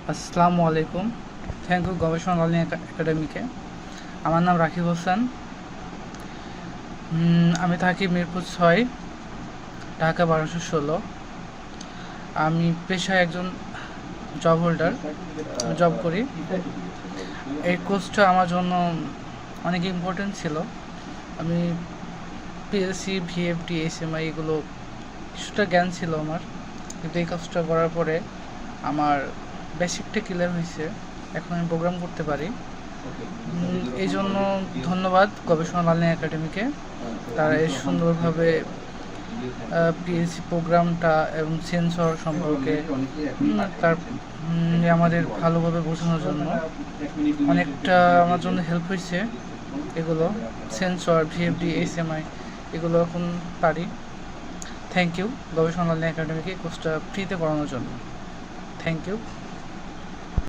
আসসালামু আলাইকুম। Thank you গবেষণা লার্নিং একাডেমিকে। আমার নাম রাকিব হোসেন। আমি থাকি মিরপুর 6, ঢাকা 1216। আমি পেশায় একজন জব হোল্ডার, জব করি। এই কোর্সটা আমার জন্য অনেক ইম্পর্টেন্ট ছিল। আমি পিএসসি, ভিএফডি, এসএমআই এগুলো কিছুটা জ্ঞান ছিল আমার, কিন্তু এই কাজটা করার পরে আমার বেসিকটা ক্লিয়ার হয়েছে। এখন আমি প্রোগ্রাম করতে পারি। এই জন্য ধন্যবাদ গবেষণা লার্নিং একাডেমিকে। তারা এই সুন্দরভাবে পিএসসি প্রোগ্রামটা এবং সেন্সর সম্পর্কে তার আমাদের ভালোভাবে বোঝানোর জন্য অনেকটা আমার জন্য হেল্প হয়েছে। এগুলো সেন্সর, ভিএফডি, এসএমআই এগুলো এখন পারি। থ্যাংক ইউ গবেষণা লার্নিং একাডেমিকে কোর্সটা ফ্রিতে করানোর জন্য। Thank you.